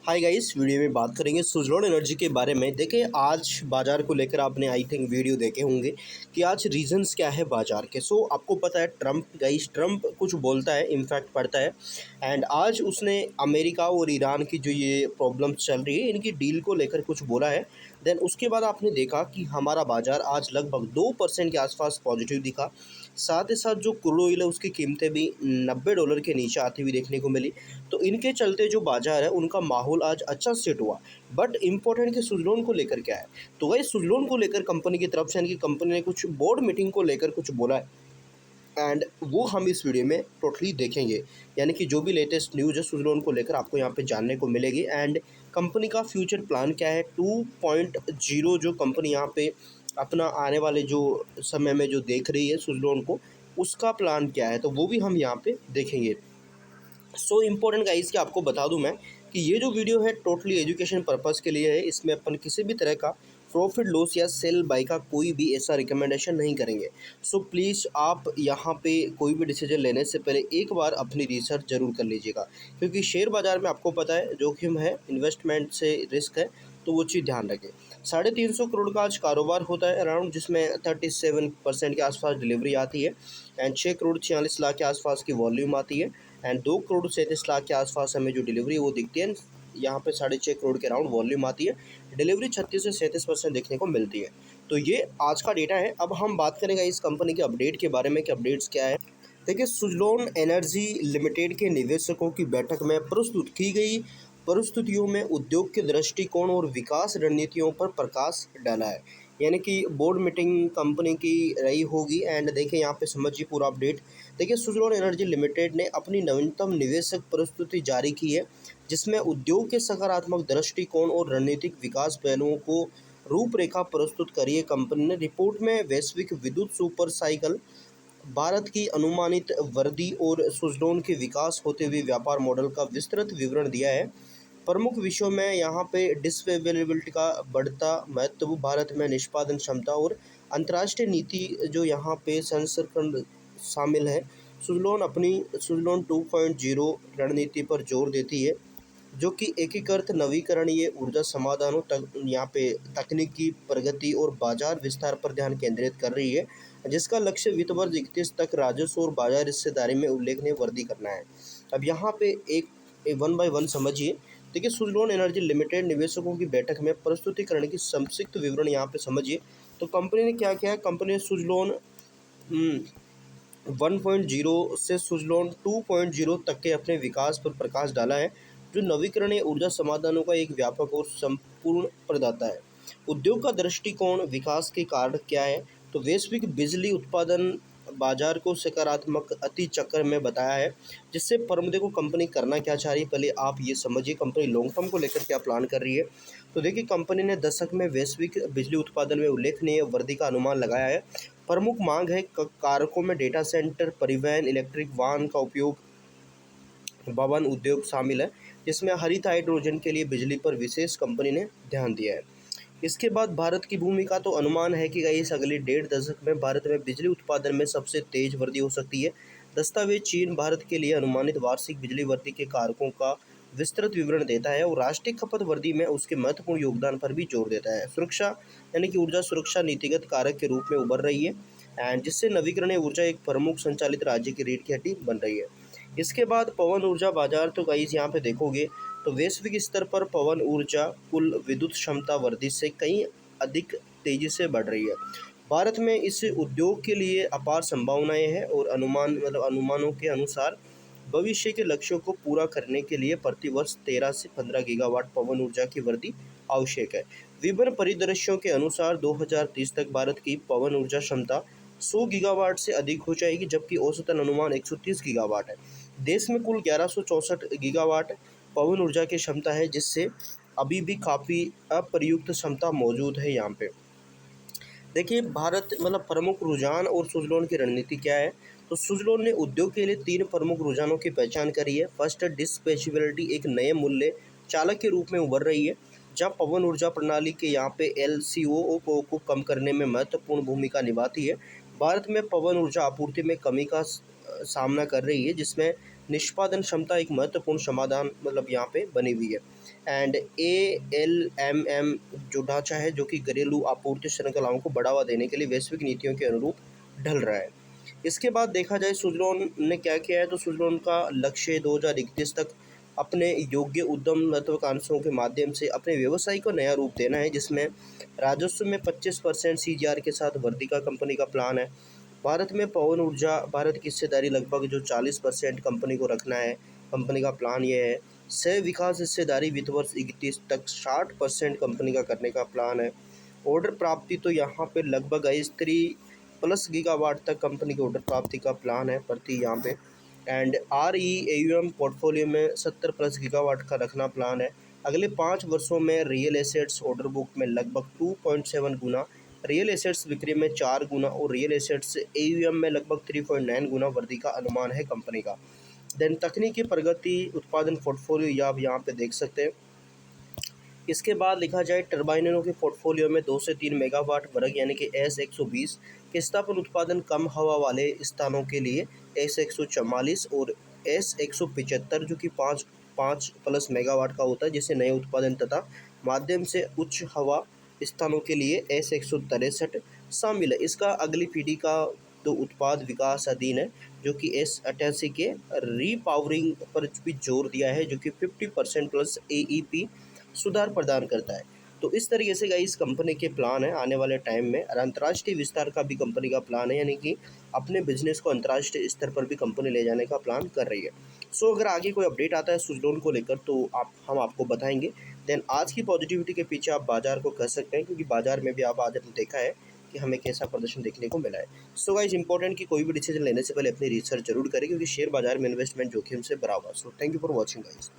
Hi guys, video में बात करेंगे सुज़लोन एनर्जी के बारे में। देखिए, आज बाज़ार को लेकर आपने आई थिंक वीडियो देखे होंगे कि आज रीज़न्स क्या है बाज़ार के। आपको पता है ट्रंप कुछ बोलता है, इम्पैक्ट पड़ता है। एंड आज उसने अमेरिका और ईरान की जो ये प्रॉब्लम्स चल रही है इनकी डील को लेकर कुछ बोला है। देन उसके बाद आपने देखा कि हमारा बाज़ार आज लगभग 2% के आसपास पॉजिटिव दिखा। साथ ही साथ जो क्रूड ऑयल है उसकी कीमतें भी $90 के नीचे आती हुई देखने को मिली। तो इनके चलते जो बाज़ार है उनका माहौल आज अच्छा सेट हुआ। बट इम्पोर्टेंट कि सुज़लोन को लेकर क्या है, तो वही सुज़लोन को लेकर कंपनी की तरफ से यानी कि कंपनी ने कुछ बोर्ड मीटिंग को लेकर कुछ बोला है। एंड वो हम इस वीडियो में टोटली देखेंगे, यानी कि जो भी लेटेस्ट न्यूज़ है सुज़लोन को लेकर आपको यहाँ पे जानने को मिलेगी। एंड कंपनी का फ्यूचर प्लान क्या है, 2.0 जो कंपनी यहाँ पे अपना आने वाले जो समय में जो देख रही है सुज़लोन को, उसका प्लान क्या है, तो वो भी हम यहाँ पे देखेंगे। इम्पोर्टेंट गाइस कि आपको बता दूं मैं कि ये जो वीडियो है टोटली एजुकेशन पर्पस के लिए है। इसमें अपन किसी भी तरह का प्रॉफिट लॉस या सेल बाय का कोई भी ऐसा रिकमेंडेशन नहीं करेंगे। प्लीज़ आप यहाँ पे कोई भी डिसीजन लेने से पहले एक बार अपनी रिसर्च जरूर कर लीजिएगा, क्योंकि शेयर बाज़ार में आपको पता है जोखिम है, इन्वेस्टमेंट से रिस्क है, तो वो चीज़ ध्यान रखें। 350 करोड़ का आज कारोबार होता है अराउंड, जिसमें 37% के आसपास डिलीवरी आती है। एंड 6 करोड़ 46 लाख के आसपास की वॉल्यूम आती है। एंड 2 करोड़ 37 लाख के आसपास हमें जो डिलीवरी है वो दिखती है। यहाँ पे 6.5 करोड़ के अराउंड वॉल्यूम आती है। डिलीवरी 36 से 37% देखने को मिलती है। तो ये आज का डेटा है। अब हम बात करेंगे इस कंपनी के अपडेट के बारे में कि अपडेट्स क्या है। देखिए, सुज़लोन एनर्जी लिमिटेड के निवेशकों की बैठक में प्रस्तुत की गई परिस्थितियों में उद्योग के दृष्टिकोण और विकास रणनीतियों पर प्रकाश डाला है। यानी कि बोर्ड मीटिंग कंपनी की रही होगी। एंड देखिए यहाँ पे समझिए पूरा अपडेट। देखिए, सुज़लोन एनर्जी लिमिटेड ने अपनी नवीनतम निवेशक प्रस्तुति जारी की है, जिसमें उद्योग के सकारात्मक दृष्टिकोण और रणनीतिक विकास पहलुओं को रूपरेखा प्रस्तुत करी है। कंपनी ने रिपोर्ट में वैश्विक विद्युत सुपर साइकिल, भारत की अनुमानित वृद्धि और सुज़लोन के विकास होते हुए व्यापार मॉडल का विस्तृत विवरण दिया है। प्रमुख विषयों में यहाँ पे डिस्पेबेलिटी का बढ़ता महत्व, भारत में निष्पादन क्षमता और अंतर्राष्ट्रीय नीति जो यहाँ पे संस्करण शामिल है। सुज़लोन 2.0 रणनीति पर जोर देती है, जो कि एकीकृत नवीकरणीय ऊर्जा समाधानों तक यहाँ पे तकनीकी प्रगति और बाजार विस्तार पर ध्यान केंद्रित कर रही है, जिसका लक्ष्य वित्त वर्ष 31 तक राजस्व और बाजार हिस्सेदारी में उल्लेखनीय वृद्धि करना है। अब यहाँ पे एक वन बाय वन समझिए। देखिए, सुज़लोन एनर्जी लिमिटेड निवेशकों की बैठक में प्रस्तुतिकरण की संक्षिप्त विवरण यहाँ पे समझिए। तो कंपनी ने क्या किया है, कंपनी ने सुज़लोन 1.0 से सुज़लोन 2.0 तक के अपने विकास पर प्रकाश डाला है, जो नवीकरणीय ऊर्जा समाधानों का एक व्यापक और संपूर्ण प्रदाता है। उद्योग का दृष्टिकोण विकास के कारण क्या है, तो वैश्विक बिजली उत्पादन बाजार को सकारात्मक अति चक्र में बताया है, जिससे फर्म देखो कंपनी करना क्या चाह रही है, पहले आप ये समझिए कंपनी लॉन्ग टर्म को लेकर क्या प्लान कर रही है। तो देखिए, कंपनी ने दशक में वैश्विक बिजली उत्पादन में उल्लेखनीय वृद्धि का अनुमान लगाया है। प्रमुख मांग है कारकों में डेटा सेंटर, परिवहन, इलेक्ट्रिक वाहन का उपयोग, भवन उद्योग शामिल है, जिसमें हरित हाइड्रोजन के लिए बिजली पर विशेष कंपनी ने ध्यान दिया है। इसके बाद भारत की भूमिका, तो अनुमान है कि इस अगले 1.5 दशक में भारत में बिजली उत्पादन में सबसे तेज वृद्धि हो सकती है। दस्तावेज चीन भारत के लिए अनुमानित वार्षिक बिजली वृद्धि के कारकों का विस्तृत विवरण देता है और राष्ट्रीय खपत वृद्धि में उसके महत्वपूर्ण योगदान पर भी जोर देता है। सुरक्षा यानी कि ऊर्जा सुरक्षा नीतिगत कारक के रूप में उभर रही है, एंड जिससे नवीकरणीय ऊर्जा एक प्रमुख संचालित राज्य की रीढ़ की हड्डी बन रही है। इसके बाद पवन ऊर्जा बाजार, तो गाइस यहाँ पे देखोगे तो वैश्विक स्तर पर पवन ऊर्जा कुल विद्युत क्षमता वृद्धि से कहीं अधिक तेजी से बढ़ रही है। भारत में इस उद्योग के लिए अपार संभावनाएं हैं और अनुमानों के अनुसार भविष्य के लक्ष्यों को पूरा करने के लिए प्रति वर्ष 13 से 15 गीगावाट पवन ऊर्जा की वृद्धि आवश्यक है। विभिन्न परिदृश्यों के अनुसार 2030 तक भारत की पवन ऊर्जा क्षमता 100 गीगावाट से अधिक हो जाएगी, जबकि औसतन अनुमान 130 गीगावाट है। देश में कुल 1164 गीगावाट पवन ऊर्जा की क्षमता है, जिससे अभी भी काफ़ी अप्रयुक्त क्षमता मौजूद है यहाँ पे। देखिए, भारत प्रमुख रुझान और सुज़लोन की रणनीति क्या है, तो सुज़लोन ने उद्योग के लिए 3 प्रमुख रुझानों की पहचान करी है। फर्स्ट, डिस्पैचेबिलिटी एक नए मूल्य चालक के रूप में उभर रही है, जहाँ पवन ऊर्जा प्रणाली के यहाँ पे एलसीओ को कम करने में महत्वपूर्ण भूमिका निभाती है। भारत में पवन ऊर्जा आपूर्ति में कमी का सामना कर रही है, जिसमें निष्पादन क्षमता एक महत्वपूर्ण समाधान मतलब यहाँ पे बनी हुई है। एंड ALMM जो ढांचा है जो कि घरेलू आपूर्ति श्रृंखलाओं को बढ़ावा देने के लिए वैश्विक नीतियों के अनुरूप ढल रहा है। इसके बाद देखा जाए सुज़लोन ने क्या किया है, तो सुज़लोन का लक्ष्य 2031 तक अपने योग्य उद्यम महत्वाकांक्षाओं के माध्यम से अपने व्यवसाय को नया रूप देना है, जिसमें राजस्व में 25% CAGR के साथ वृद्धि का कंपनी का प्लान है। भारत में पवन ऊर्जा भारत की हिस्सेदारी लगभग जो 40% कंपनी को रखना है, कंपनी का प्लान ये है। सह विकास हिस्सेदारी वित्त वर्ष 31 तक 60% कंपनी का करने का प्लान है। ऑर्डर प्राप्ति तो यहाँ पे लगभग 3+ गीगावाट तक कंपनी की ऑर्डर प्राप्ति का प्लान है प्रति यहाँ पे। एंड REAUM पोर्टफोलियो में 70+ गीगावाट का रखना प्लान है। अगले 5 वर्षों में रियल एसेट्स ऑर्डर बुक में लगभग 2.7 गुना, रियल एसेट्स बिक्री में 4 गुना और रियल एसेट्स AUM में लगभग 3.9 गुना वृद्धि का अनुमान है कंपनी का। देन तकनीकी प्रगति उत्पादन पोर्टफोलियो या आप यहाँ पे देख सकते हैं। इसके बाद लिखा जाए टर्बाइनों के पोर्टफोलियो में 2 से 3 मेगावाट वर्ग यानी कि S120 के स्थापन उत्पादन कम हवा वाले स्थानों के लिए S144 और S175 जो कि 5+ मेगावाट का होता है, जिसे नए उत्पादन तथा माध्यम से उच्च हवा स्थानों के लिए S163 शामिल है। इसका अगली पीढ़ी का तो उत्पाद विकास अधीन है जो कि S88 के रीपावरिंग पर भी जोर दिया है, जो कि 50% प्लस AEP सुधार प्रदान करता है। तो इस तरीके से गाइस कंपनी के प्लान है आने वाले टाइम में, और अंतर्राष्ट्रीय विस्तार का भी कंपनी का प्लान है, यानी कि अपने बिजनेस को अंतर्राष्ट्रीय स्तर पर भी कंपनी ले जाने का प्लान कर रही है। सो अगर आगे कोई अपडेट आता है सुज़लोन को लेकर तो हम आपको बताएंगे। देन आज की पॉजिटिविटी के पीछे आप बाजार को कह सकते हैं, क्योंकि बाजार में भी आप आज देखा है कि हमें कैसा प्रदर्शन देखने को मिला है। सो गाइस इंपॉर्टेंट कि कोई भी डिसीजन लेने से पहले अपनी रिसर्च जरूर करें, क्योंकि शेयर बाजार में इन्वेस्टमेंट जोखिम से भरा हुआ। So thank you for watching guys.